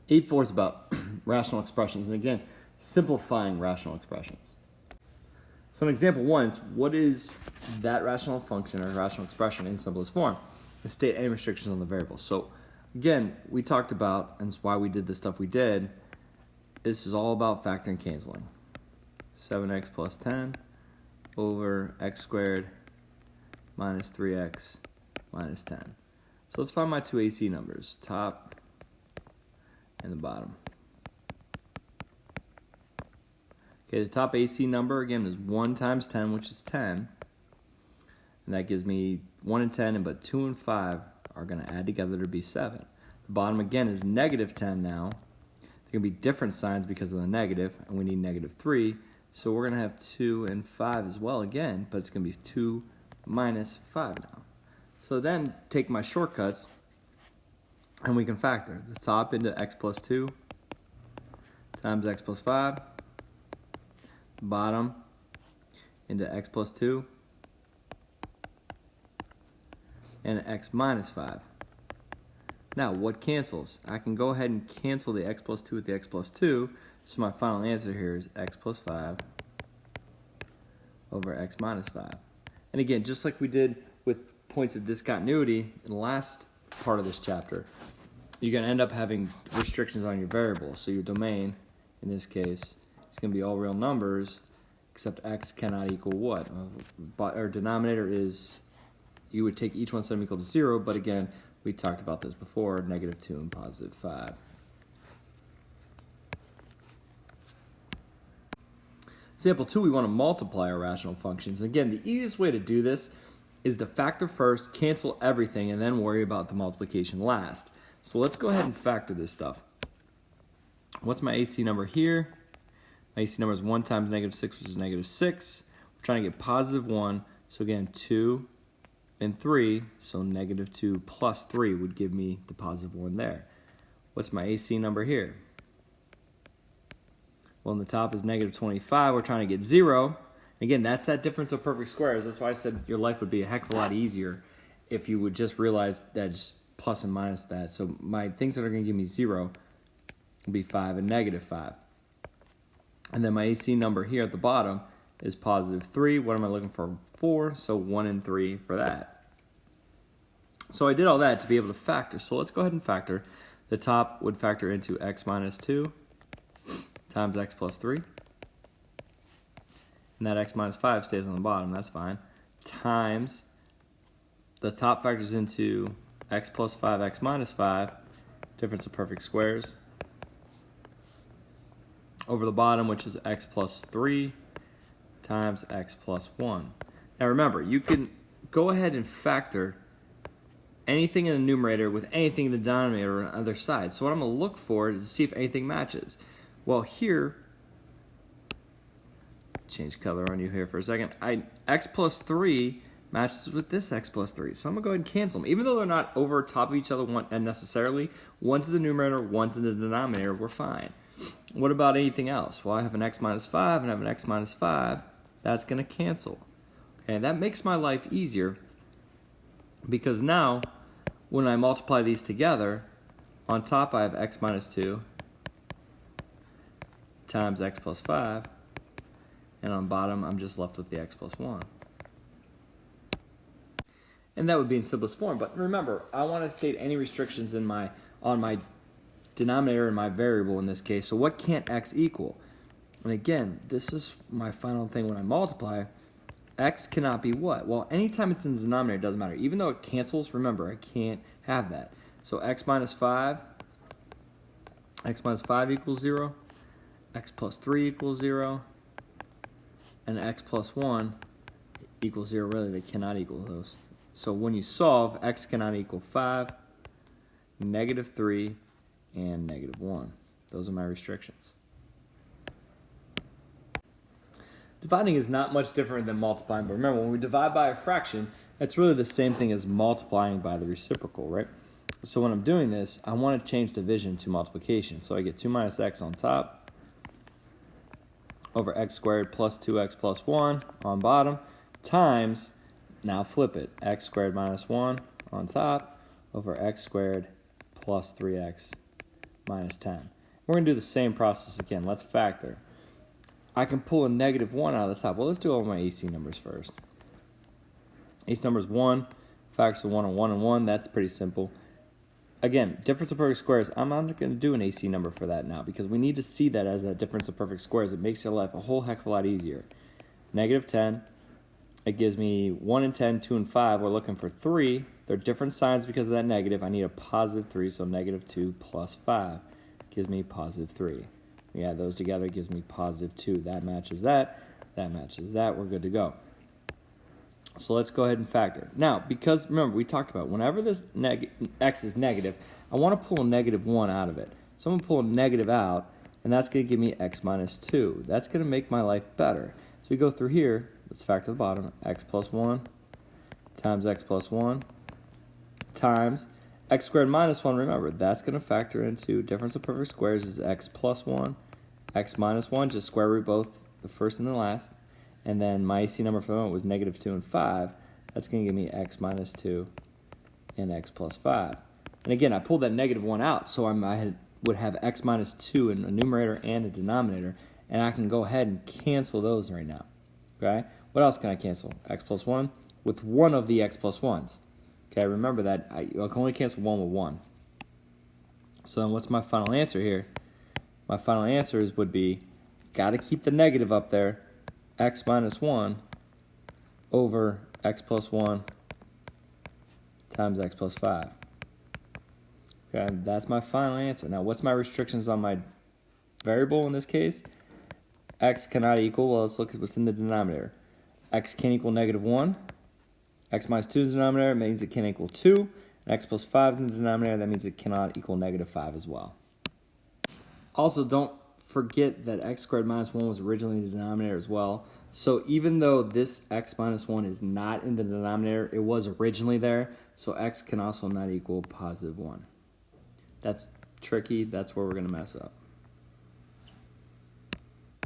8.4 is about rational expressions, and again, simplifying rational expressions. So in example 1 is, what is that rational function or rational expression in simplest form? To state any restrictions on the variable. So again, we talked about, and it's why we did the stuff we did, this is all about factoring and canceling. 7x plus 10 over x squared minus 3x minus 10. So let's find my two AC numbers, top and the bottom. Okay, the top AC number, again, is 1 times 10, which is 10. And that gives me 1 and 10, but 2 and 5 are going to add together to be 7. The bottom, again, is negative 10 now. There can be different signs because of the negative, and we need negative 3. So we're going to have 2 and 5 as well again, but it's going to be 2 minus 5 now. So then take my shortcuts, and we can factor the top into x plus 2 times x plus 5, the bottom into x plus 2, and x minus 5. Now, what cancels? I can go ahead and cancel the x plus 2 with the x plus 2, so my final answer here is x plus 5 over x minus 5. And again, just like we did with points of discontinuity in the last part of this chapter, you're going to end up having restrictions on your variables. So your domain, in this case, is going to be all real numbers, except x cannot equal what? Our denominator is, you would take each one, set them equal to 0, but again, we talked about this before, negative 2 and positive 5. Example 2, we want to multiply our rational functions. Again, the easiest way to do this is to factor first, cancel everything, and then worry about the multiplication last. So let's go ahead and factor this stuff. What's my AC number here? My AC number is 1 times negative 6, which is negative 6. We're trying to get positive 1. So again, 2 and 3. So negative 2 plus 3 would give me the positive 1 there. What's my AC number here? Well, on the top is negative 25. We're trying to get 0. Again, that's that difference of perfect squares. That's why I said your life would be a heck of a lot easier if you would just realize that it's plus and minus that. So my things that are going to give me 0 will be 5 and negative 5. And then my AC number here at the bottom is positive 3. What am I looking for? 4. So 1 and 3 for that. So I did all that to be able to factor. So let's go ahead and factor. The top would factor into x minus 2 times x plus 3. And that x minus 5 stays on the bottom. That's fine. Times the top factors into x plus 5, x minus 5, difference of perfect squares, over the bottom, which is x plus 3 times x plus 1. Now remember, you can go ahead and factor anything in the numerator with anything in the denominator on the other side. So what I'm going to look for is to see if anything matches. Well, here, change color on you here for a second. X plus 3 matches with this x plus 3. So I'm going to go ahead and cancel them. Even though they're not over top of each other necessarily, one's in the numerator, one's in the denominator, we're fine. What about anything else? Well, I have an x minus 5 and I have an x minus 5. That's going to cancel. Okay, that makes my life easier because now when I multiply these together, on top I have x minus 2 times x plus 5, and on bottom I'm just left with the x plus 1. And that would be in simplest form. But remember, I want to state any restrictions on my denominator and my variable in this case. So what can't x equal? And again, this is my final thing when I multiply. X cannot be what? Well, anytime it's in the denominator, it doesn't matter. Even though it cancels, remember, I can't have that. So x minus 5 equals 0, x plus 3 equals 0, and x plus 1 equals 0. Really, they cannot equal those. So when you solve, x cannot equal 5, negative 3, and negative 1. Those are my restrictions. Dividing is not much different than multiplying, but remember, when we divide by a fraction, it's really the same thing as multiplying by the reciprocal, right? So when I'm doing this, I want to change division to multiplication. So I get 2 minus x on top over x squared plus 2x plus 1 on bottom times, now flip it, x squared minus 1 on top over x squared plus 3x minus 10. We're going to do the same process again. Let's factor. I can pull a negative 1 out of the top. Well, let's do all my AC numbers first. AC number is 1. Factors of 1 and 1 and 1. That's pretty simple. Again, difference of perfect squares. I'm not going to do an AC number for that now because we need to see that as a difference of perfect squares. It makes your life a whole heck of a lot easier. Negative 10. It gives me 1 and 10, 2 and 5. We're looking for 3. They're different signs because of that negative. I need a positive 3, so negative 2 plus 5 gives me positive 3. We add those together, gives me positive 2. That matches that. That matches that. We're good to go. So let's go ahead and factor. Now, because, remember, we talked about whenever this x is negative, I want to pull a negative 1 out of it. So I'm going to pull a negative out, and that's going to give me x minus 2. That's going to make my life better. So we go through here. Let's factor the bottom. X plus 1 times x plus 1 times x squared minus 1. Remember, that's going to factor into difference of perfect squares is x plus 1, x minus 1. Just square root both the first and the last. And then my AC number for the moment was negative 2 and 5. That's going to give me x minus 2 and x plus 5. And again, I pulled that negative 1 out, so I would have x minus 2 in a numerator and a denominator. And I can go ahead and cancel those right now. Okay? What else can I cancel? X plus 1 with one of the x plus 1s. Okay, remember that I can only cancel 1 with 1. So then what's my final answer here? My final answer would be, got to keep the negative up there, x minus 1 over x plus 1 times x plus 5. Okay, that's my final answer. Now, what's my restrictions on my variable in this case? X cannot equal, well, let's look at what's in the denominator. X can equal negative 1. X minus 2 is the denominator, means it can equal 2. And x plus 5 is in the denominator, that means it cannot equal negative 5 as well. Also, don't forget that x squared minus 1 was originally in the denominator as well. So even though this x minus 1 is not in the denominator, it was originally there. So x can also not equal positive 1. That's tricky. That's where we're going to mess up.